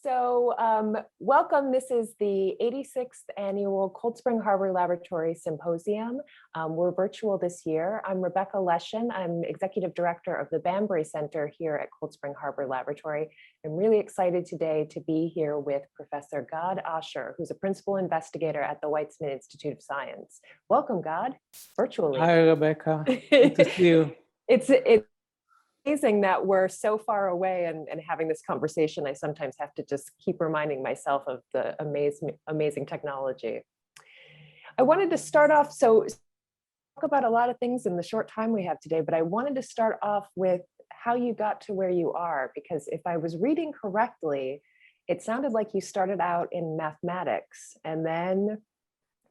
Welcome. This is the 86th annual Cold Spring Harbor Laboratory Symposium. We're virtual this year. I'm Rebecca Leshin. I'm Executive Director of the Banbury Center here at Cold Spring Harbor Laboratory. I'm really excited today to be here with Professor Gad Asher, who's a Principal Investigator at the Weitzman Institute of Science. Welcome, Gad, virtually. Hi, Rebecca. Good to see you. It's amazing that we're so far away and having this conversation. I sometimes have to just keep reminding myself of the amazing technology. I wanted to start off, so talk about a lot of things in the short time we have today, but I wanted to start off with how you got to where you are, because if I was reading correctly, it sounded like you started out in mathematics and then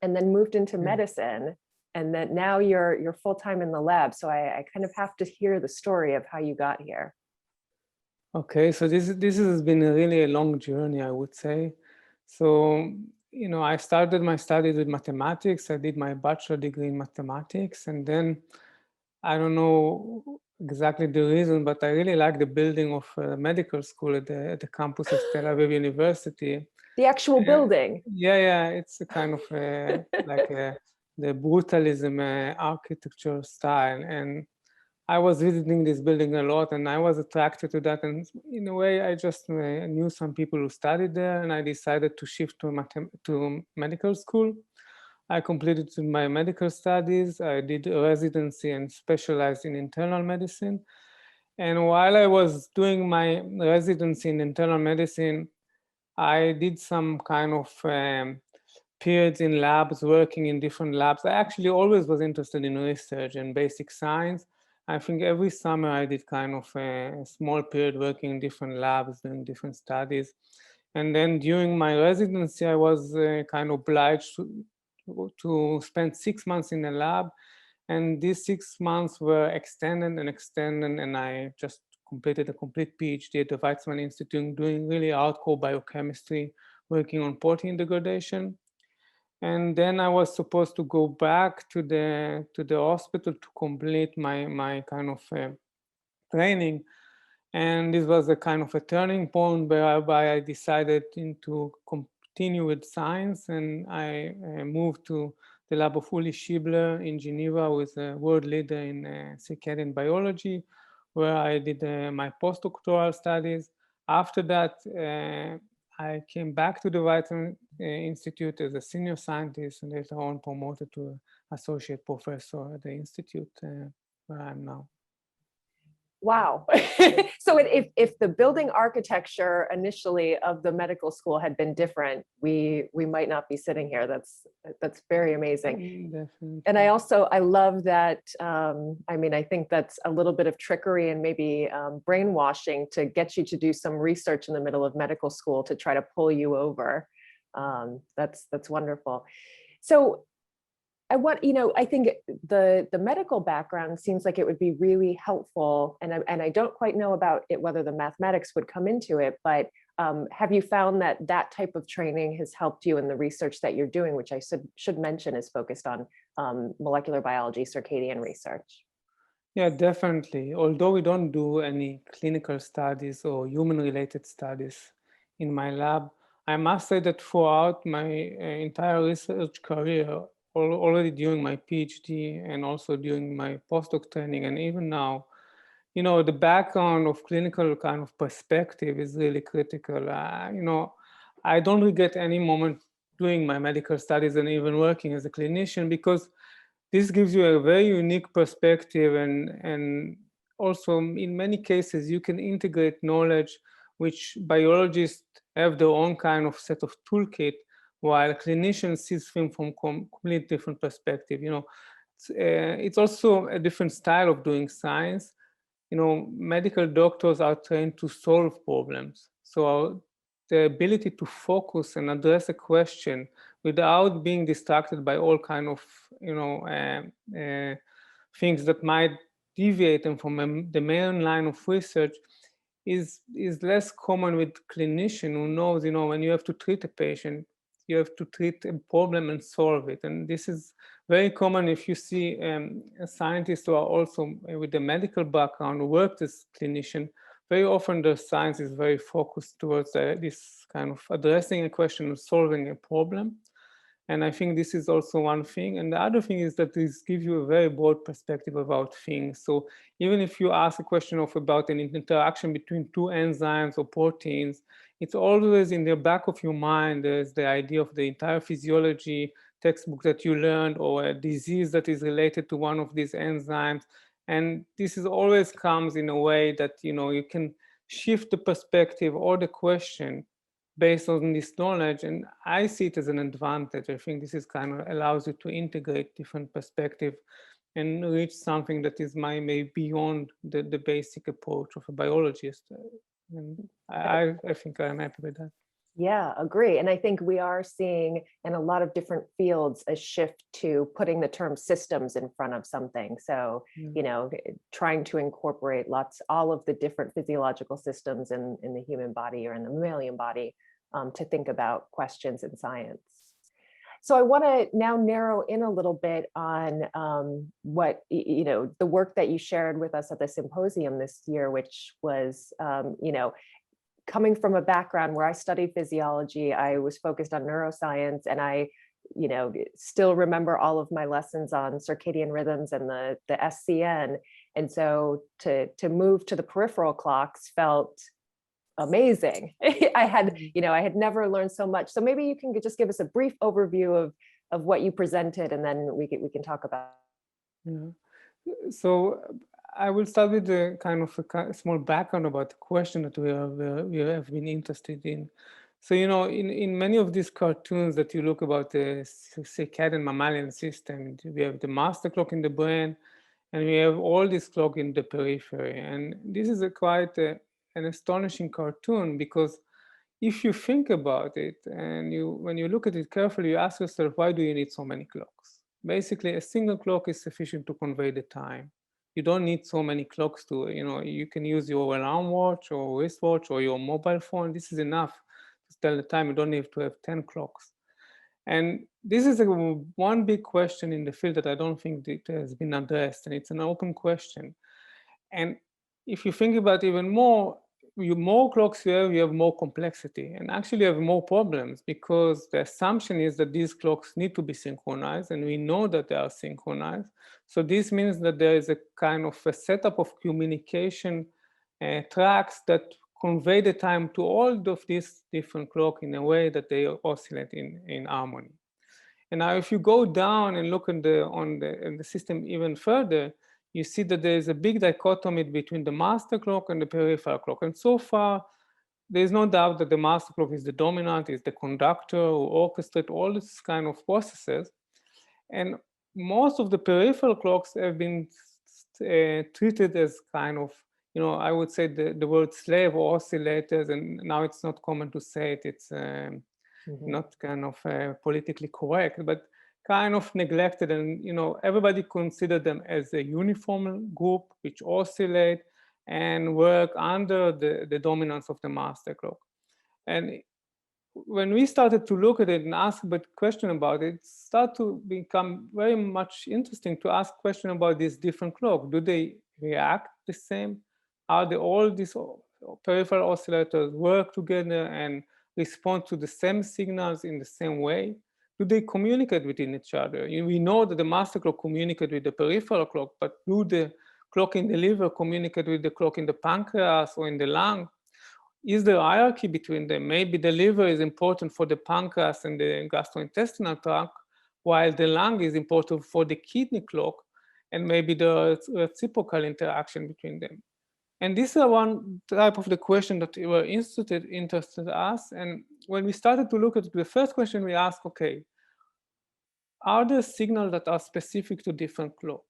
moved into medicine. And that now you're full-time in the lab. So I kind of have to hear the story of how you got here. Okay, so this has been really a long journey, I would say. So, I started my studies with mathematics. I did my bachelor degree in mathematics. And then, I don't know exactly the reason, but I really like the building of medical school at the campus of Tel Aviv University. The actual building? Yeah, it's a kind of the brutalism architecture style. And I was visiting this building a lot and I was attracted to that. And in a way, I just knew some people who studied there and I decided to shift to medical school. I completed my medical studies. I did a residency and specialized in internal medicine. And while I was doing my residency in internal medicine, I did some kind of periods in labs, working in different labs. I actually always was interested in research and basic science. I think every summer I did kind of a small period working in different labs, doing different studies. And then during my residency, I was kind of obliged to spend 6 months in a lab. And these 6 months were extended, and I just completed a complete PhD at the Weitzman Institute, doing really hardcore biochemistry, working on protein degradation. And then I was supposed to go back to the hospital to complete my kind of training. And this was a kind of a turning point whereby I decided to continue with science, and I moved to the lab of Uli Schiebler in Geneva, who is a world leader in circadian biology, where I did my postdoctoral studies. After that, I came back to the Weitzman Institute as a senior scientist and later on promoted to associate professor at the institute where I am now. Wow. So if the building architecture initially of the medical school had been different, we might not be sitting here. That's very amazing. Definitely. And I love that. I think that's a little bit of trickery and maybe brainwashing to get you to do some research in the middle of medical school to try to pull you over. That's wonderful. So I think the medical background seems like it would be really helpful, and I don't quite know about it, whether the mathematics would come into it, but have you found that type of training has helped you in the research that you're doing, which I should mention is focused on molecular biology, circadian research? Yeah, definitely. Although we don't do any clinical studies or human-related studies in my lab, I must say that throughout my entire research career, already during my PhD and also during my postdoc training, and even now, the background of clinical kind of perspective is really critical. I don't regret any moment doing my medical studies and even working as a clinician, because this gives you a very unique perspective, and also in many cases you can integrate knowledge which biologists have their own kind of set of toolkit, while clinicians see things from completely different perspective. It's also a different style of doing science. Medical doctors are trained to solve problems. So the ability to focus and address a question without being distracted by all kind of, things that might deviate them from the main line of research is less common with clinician who knows, when you have to treat a patient, you have to treat a problem and solve it. And this is very common if you see scientists who are also with a medical background, who worked as clinician very often the science is very focused towards this kind of addressing a question and solving a problem. And I think this is also one thing. And the other thing is that this gives you a very broad perspective about things. So even if you ask a question about an interaction between two enzymes or proteins, it's always in the back of your mind. There's the idea of the entire physiology textbook that you learned, or a disease that is related to one of these enzymes. And this is always comes in a way that, you can shift the perspective or the question based on this knowledge. And I see it as an advantage. I think this is kind of allows you to integrate different perspective and reach something that is maybe beyond the basic approach of a biologist. And I think I'm happy with that. Yeah, agree. And I think we are seeing in a lot of different fields a shift to putting the term systems in front of something. So, trying to incorporate all of the different physiological systems in the human body or in the mammalian body to think about questions in science. So I want to now narrow in a little bit on what, the work that you shared with us at the symposium this year, which was, coming from a background where I studied physiology. I was focused on neuroscience, and I, still remember all of my lessons on circadian rhythms and the SCN. And so to move to the peripheral clocks felt amazing. I had never learned so much. So maybe you can just give us a brief overview of what you presented, and then we can talk about. Yeah. So I will start with a kind of a small background about the question that we have been interested in. So, in many of these cartoons that you look about the circadian mammalian system, we have the master clock in the brain, and we have all this clock in the periphery. And this is quite an astonishing cartoon, because if you think about it and when you look at it carefully, you ask yourself, why do you need so many clocks? Basically, a single clock is sufficient to convey the time. You don't need so many clocks to, you can use your alarm watch or wristwatch or your mobile phone. This is enough to tell the time. You don't need to have 10 clocks. And this is one big question in the field that I don't think it has been addressed, and it's an open question. And if you think about it even more, more clocks you have more complexity, and actually you have more problems, because the assumption is that these clocks need to be synchronized, and we know that they are synchronized. So this means that there is a kind of a setup of communication tracks that convey the time to all of these different clocks in a way that they oscillate in harmony. And now if you go down and look in the system even further, you see that there is a big dichotomy between the master clock and the peripheral clock. And so far, there is no doubt that the master clock is the dominant, is the conductor who orchestrates all these kind of processes. And most of the peripheral clocks have been treated as kind of, I would say the word slave or oscillators, and now it's not common to say it. It's not kind of politically correct, but kind of neglected, and everybody considered them as a uniform group which oscillate and work under the dominance of the master clock. And when we started to look at it and ask a question about it, it started to become very much interesting to ask question about these different clocks. Do they react the same? Are they all these peripheral oscillators work together and respond to the same signals in the same way? Do they communicate within each other? We know that the master clock communicates with the peripheral clock, but do the clock in the liver communicate with the clock in the pancreas or in the lung? Is there a hierarchy between them? Maybe the liver is important for the pancreas and the gastrointestinal tract, while the lung is important for the kidney clock, and maybe the reciprocal interaction between them. And this is one type of the question that were interested us. And when we started to look at the first question, we asked, okay, are there signals that are specific to different clock?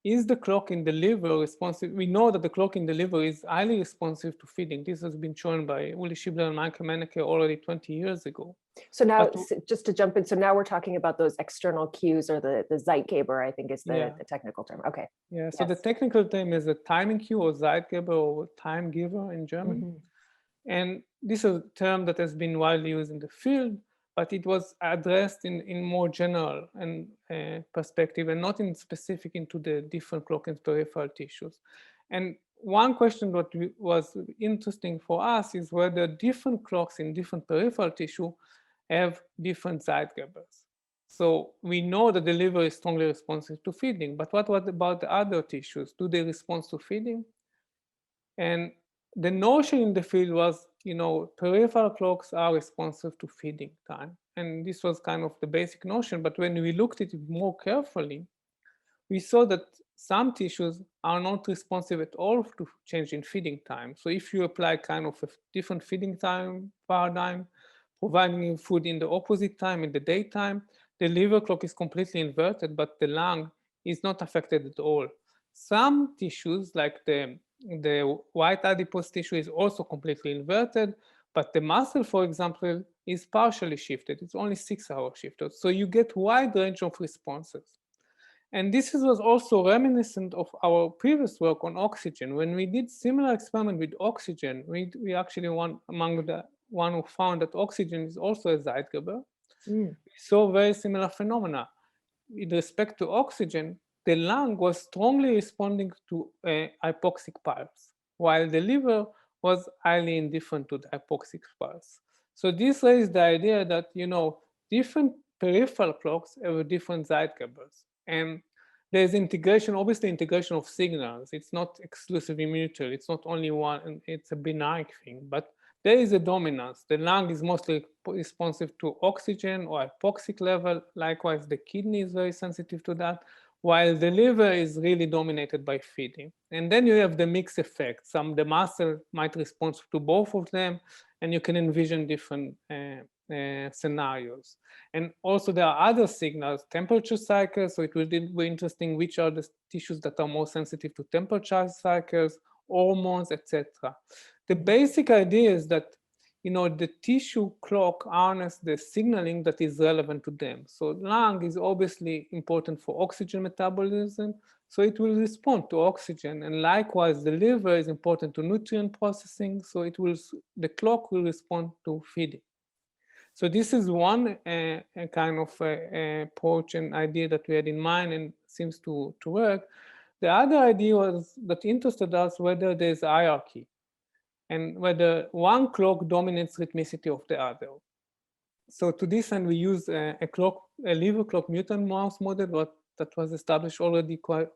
Is the clock in the liver responsive? We know that the clock in the liver is highly responsive to feeding. This has been shown by Uli Schibler and Michael Menneke already 20 years ago. So now, just to jump in, so now we're talking about those external cues, or the Zeitgeber, I think is the technical term. Okay. Yeah, so the technical term is a timing cue, or Zeitgeber, or time giver in German. And this is a term that has been widely used in the field, but it was addressed in more general and perspective, and not in specific into the different clock and peripheral tissues. And one question that was interesting for us is whether different clocks in different peripheral tissue have different Zeitgebers. So we know that the liver is strongly responsive to feeding, but what about the other tissues? Do they respond to feeding? And the notion in the field was, peripheral clocks are responsive to feeding time. And this was kind of the basic notion. But when we looked at it more carefully, we saw that some tissues are not responsive at all to change in feeding time. So if you apply kind of a different feeding time paradigm, providing you food in the opposite time, in the daytime, the liver clock is completely inverted, but the lung is not affected at all. Some tissues, like the white adipose tissue, is also completely inverted, but the muscle, for example, is partially shifted. It's only 6 hours shifted. So you get wide range of responses. And this was also reminiscent of our previous work on oxygen. When we did similar experiment with oxygen, we actually among the one who found that oxygen is also a Zeitgeber. We saw very similar phenomena. With respect to oxygen, the lung was strongly responding to hypoxic pulse, while the liver was highly indifferent to the hypoxic pulse. So this raised the idea that, different peripheral clocks have different Zeitgebers. And there's integration, obviously integration of signals. It's not exclusively mutual. It's not only one, and it's a binary thing, but there is a dominance. The lung is mostly responsive to oxygen or hypoxic level. Likewise, the kidney is very sensitive to that, while the liver is really dominated by feeding. And then you have the mixed effect. The muscle might respond to both of them, and you can envision different scenarios. And also there are other signals, temperature cycles. So it will be interesting which are the tissues that are more sensitive to temperature cycles, hormones, etc. The basic idea is that the tissue clock harness the signaling that is relevant to them. So lung is obviously important for oxygen metabolism, so it will respond to oxygen. And likewise, the liver is important to nutrient processing, so the clock will respond to feeding. So this is one kind of approach and idea that we had in mind and seems to work. The other idea was that interested us whether there's hierarchy and whether one clock dominates rhythmicity of the other. So to this end, we use a liver clock mutant mouse model that was established already quite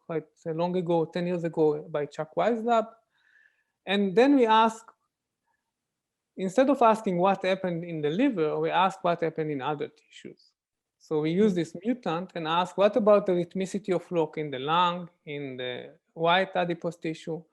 long ago, 10 years ago, by Chuck Wise's lab. And then we ask, instead of asking what happened in the liver, we ask what happened in other tissues. So we use this mutant and ask, what about the rhythmicity of clock in the lung, in the white adipose tissue?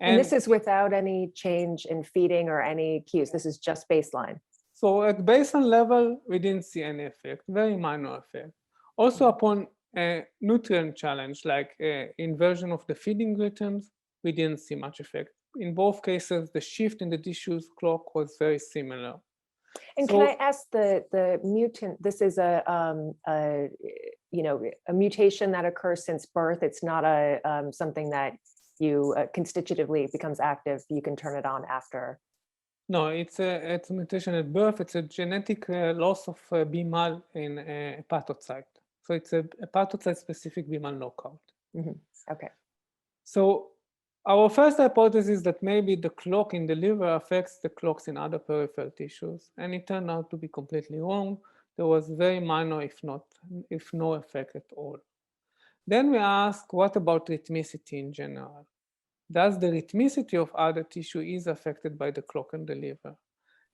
And this is without any change in feeding or any cues. This is just baseline. So at baseline level, we didn't see any effect, very minor effect. Also upon a nutrient challenge, like inversion of the feeding rhythms, we didn't see much effect. In both cases, the shift in the tissue's clock was very similar. And can I ask the mutant, this is a mutation that occurs since birth. It's not something that you constitutively becomes active, you can turn it on after. No, it's a mutation at birth. It's a genetic loss of BMAL in a hepatocyte. So it's a hepatocyte-specific BMAL knockout. Okay. So our first hypothesis is that maybe the clock in the liver affects the clocks in other peripheral tissues, and it turned out to be completely wrong. There was very minor, if no effect at all. Then we ask, what about rhythmicity in general? Does the rhythmicity of other tissue is affected by the clock in the liver?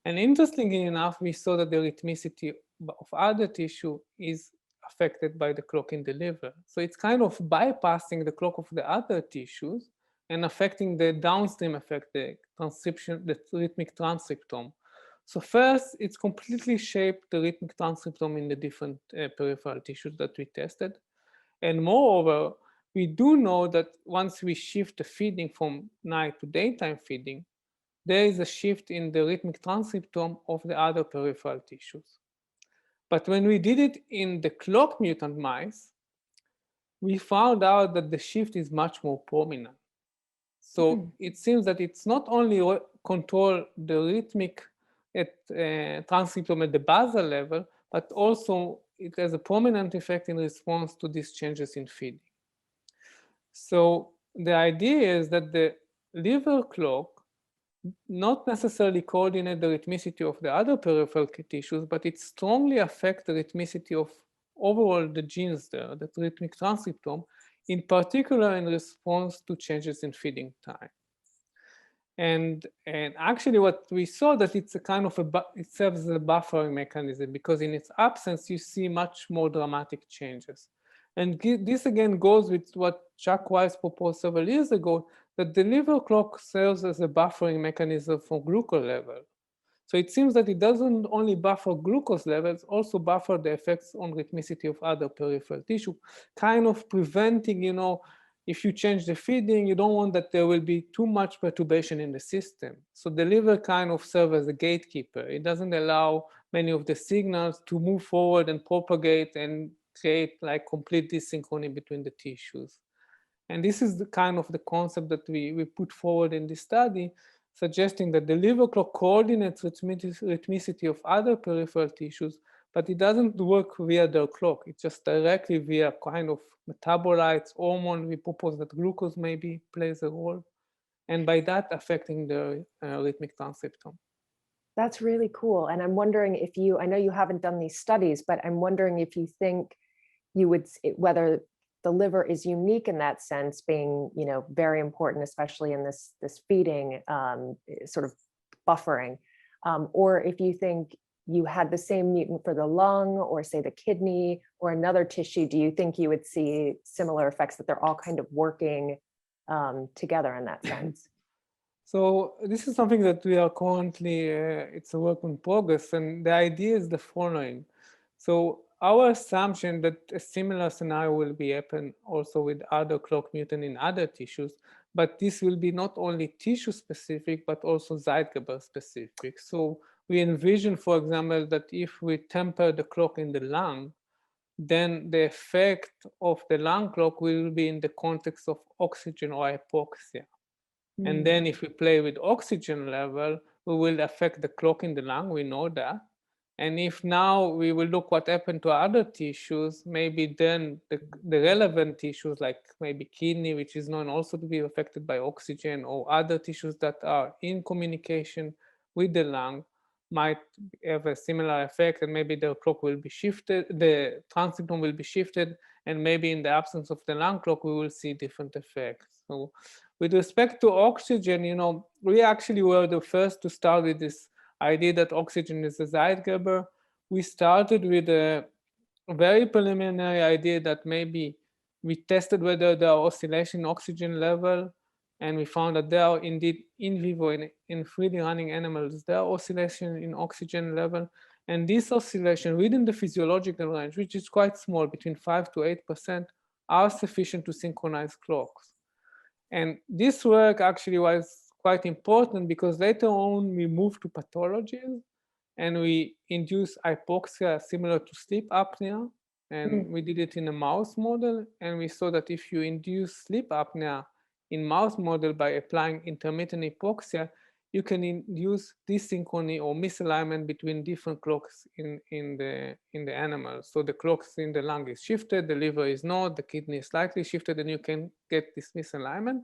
And interestingly enough, we saw that the rhythmicity of other tissue is affected by the clock in the liver. So it's kind of bypassing the clock of the other tissues and affecting the downstream effect, the rhythmic transcriptome. So first, it's completely shaped the rhythmic transcriptome in the different peripheral tissues that we tested. And moreover, we do know that once we shift the feeding from night to daytime feeding, there is a shift in the rhythmic transcriptome of the other peripheral tissues. But when we did it in the clock mutant mice, we found out that the shift is much more prominent. So it seems that it's not only control the rhythmic transcriptome at the basal level, but also it has a prominent effect in response to these changes in feeding. So the idea is that the liver clock not necessarily coordinate the rhythmicity of the other peripheral tissues, but it strongly affects the rhythmicity of overall the genes there, the rhythmic transcriptome, in particular in response to changes in feeding time. And actually what we saw that it's a kind of it serves as a buffering mechanism, because in its absence, you see much more dramatic changes. And this again goes with what Chuck Weiss proposed several years ago, that the liver clock serves as a buffering mechanism for glucose level. So it seems that it doesn't only buffer glucose levels, also buffer the effects on rhythmicity of other peripheral tissue, kind of preventing, if you change the feeding, you don't want that there will be too much perturbation in the system. So the liver kind of serves as a gatekeeper. It doesn't allow many of the signals to move forward and propagate and create like complete dysynchrony between the tissues. And this is the kind of the concept that we put forward in this study, suggesting that the liver clock coordinates rhythmicity of other peripheral tissues, but it doesn't work via their clock. It's just directly via kind of metabolites, hormone. We propose that glucose maybe plays a role, and by that affecting the rhythmic transcriptome. That's really cool. And I'm wondering if I know you haven't done these studies, but I'm wondering if you think you would, whether the liver is unique in that sense, being, very important, especially in this feeding sort of buffering, or if you think you had the same mutant for the lung or say the kidney or another tissue, do you think you would see similar effects, that they're all kind of working together in that sense? So this is something that we are currently, it's a work in progress, and the idea is the following. So our assumption that a similar scenario will be happen also with other clock mutant in other tissues, but this will be not only tissue specific, but also Zeitgeber specific. So we envision, for example, that if we temper the clock in the lung, then the effect of the lung clock will be in the context of oxygen or hypoxia. And then if we play with oxygen level, we will affect the clock in the lung, we know that. And if now we will look what happened to other tissues, maybe then the relevant tissues like maybe kidney, which is known also to be affected by oxygen, or other tissues that are in communication with the lung might have a similar effect, and maybe the clock will be shifted, the transcriptome will be shifted, and maybe in the absence of the lung clock, we will see different effects. So with respect to oxygen, we actually were the first to start with this idea that oxygen is a Zeitgeber. We started with a very preliminary idea that maybe we tested whether there are oscillation in oxygen level, and we found that there are indeed in vivo, in freely running animals, there are oscillation in oxygen level. And this oscillation within the physiological range, which is quite small, between 5 to 8%, are sufficient to synchronize clocks. And this work actually was quite important because later on we moved to pathologies and we induced hypoxia similar to sleep apnea. And we did it in a mouse model. And we saw that if you induce sleep apnea in mouse model by applying intermittent hypoxia, you can induce dysynchrony or misalignment between different clocks in the animal. So the clocks in the lung is shifted, the liver is not, the kidney is slightly shifted, and you can get this misalignment.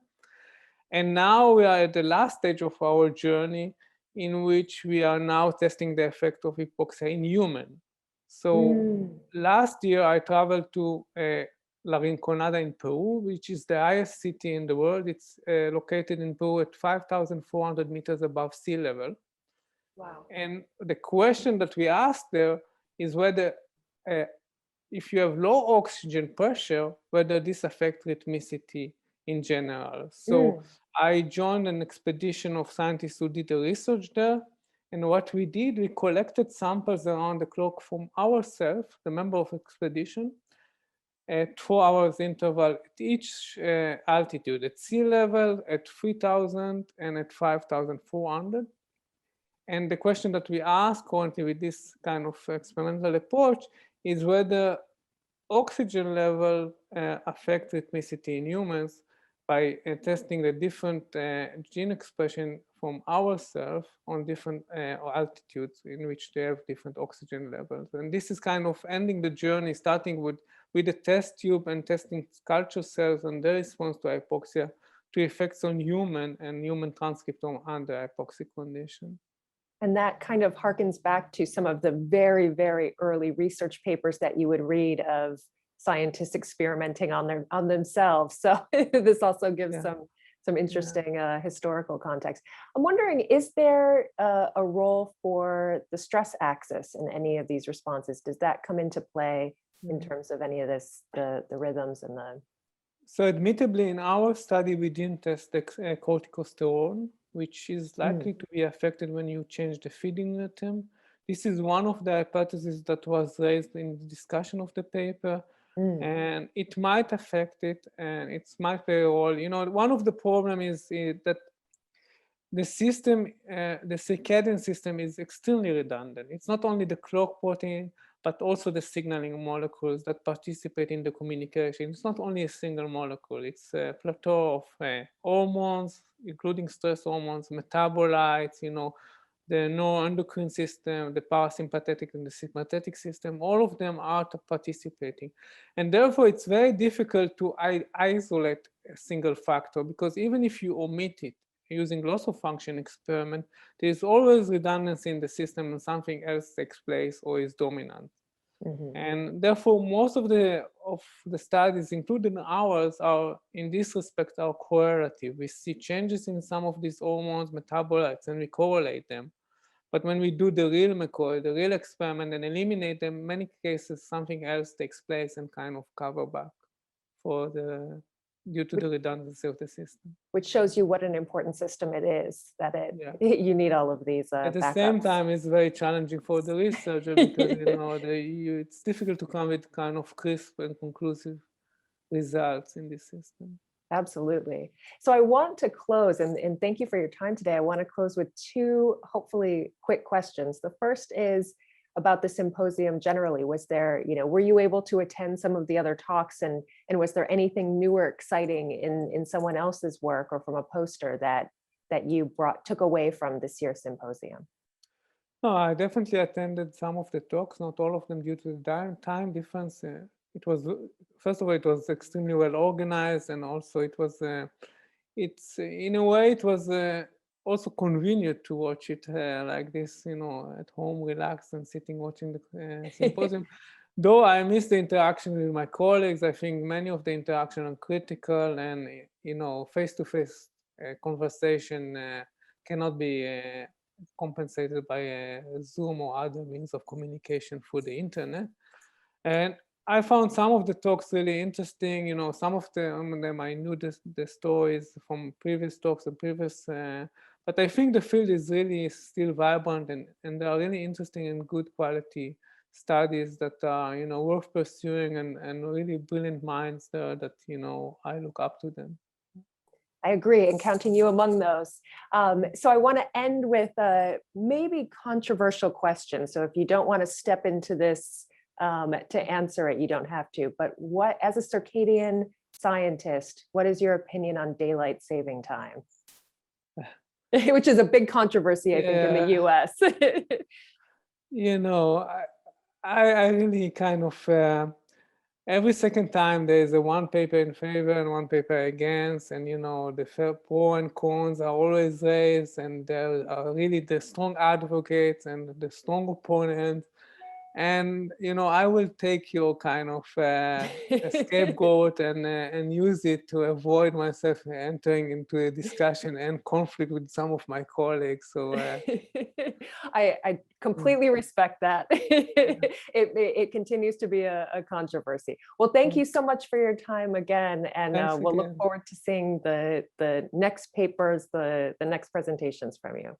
And now we are at the last stage of our journey, in which we are now testing the effect of hypoxia in human. So last year I traveled to La Rinconada in Peru, which is the highest city in the world. It's located in Peru at 5,400 meters above sea level. Wow. And the question that we asked there is whether, if you have low oxygen pressure, whether this affects rhythmicity in general. So I joined an expedition of scientists who did the research there. And what we did, we collected samples around the clock from ourselves, the member of expedition, at 4 hours interval at each altitude, at sea level, at 3,000 and at 5,400. And the question that we ask currently with this kind of experimental approach is whether oxygen level affect rhythmicity in humans by testing the different gene expression from ourselves on different altitudes in which they have different oxygen levels. And this is kind of ending the journey, starting with a test tube and testing culture cells and their response to hypoxia, to effects on human transcriptome under hypoxic condition. And that kind of harkens back to some of the very, very early research papers that you would read of scientists experimenting on themselves. So this also gives some interesting historical context. I'm wondering, is there a role for the stress axis in any of these responses? Does that come into play in terms of any of this, the rhythms and the... So admittedly, in our study, we didn't test the corticosterone, which is likely to be affected when you change the feeding rhythm. This is one of the hypotheses that was raised in the discussion of the paper. And it might affect it, and it might play a role. You know, one of the problems is that the system, the circadian system is extremely redundant. It's not only the clock protein, but also the signaling molecules that participate in the communication. It's not only a single molecule, it's a plateau of hormones, including stress hormones, metabolites, you know, the neuroendocrine system, the parasympathetic and the sympathetic system, all of them are participating. And therefore, it's very difficult to isolate a single factor, because even if you omit it using loss of function experiment, there is always redundancy in the system and something else takes place or is dominant. And therefore, most of the studies, including ours, are in this respect are correlative. We see changes in some of these hormones, metabolites, and we correlate them. But when we do the real McCoy, the real experiment, and eliminate them, in many cases something else takes place and kind of cover back for due to the redundancy of the system. Which shows you what an important system it is, that you need all of these At the backups. same time, it's very challenging for the researcher because you know it's difficult to come with kind of crisp and conclusive results in this system. Absolutely. So I want to close, and thank you for your time today. I want to close with two hopefully quick questions. The first is about the symposium generally. Was there, you know, were you able to attend some of the other talks, and was there anything new or exciting in someone else's work or from a poster that you took away from this year's symposium? No, I definitely attended some of the talks, not all of them due to the time difference. It was, first of all, it was extremely well organized, and also it was, it's in a way, it was also convenient to watch it like this, you know, at home, relaxed and sitting watching the symposium. Though I miss the interaction with my colleagues, I think many of the interaction are critical, and you know, face-to-face conversation cannot be compensated by Zoom or other means of communication through the internet. And I found some of the talks really interesting. You know, some of them I knew the stories from previous talks and previous, but I think the field is really still vibrant, and there are really interesting and good quality studies that are, you know, worth pursuing, and really brilliant minds there that, you know, I look up to them. I agree, and counting you among those. So I want to end with a maybe controversial question. So if you don't want to step into this to answer it, you don't have to. But what, as a circadian scientist, what is your opinion on daylight saving time? Which is a big controversy, I think, in the US. You know, I really kind of, every second time there's a one paper in favor and one paper against, and you know, the pro and cons are always raised, and there are really the strong advocates and the strong opponents. And you know, I will take your kind of a scapegoat and use it to avoid myself entering into a discussion and conflict with some of my colleagues. So I completely respect that. It continues to be a controversy. Well, thank you so much for your time again, and we'll look forward to seeing the next papers, the next presentations from you.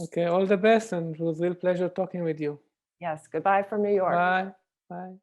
Okay, all the best, and it was a real pleasure talking with you. Yes, goodbye from New York. Bye. Bye.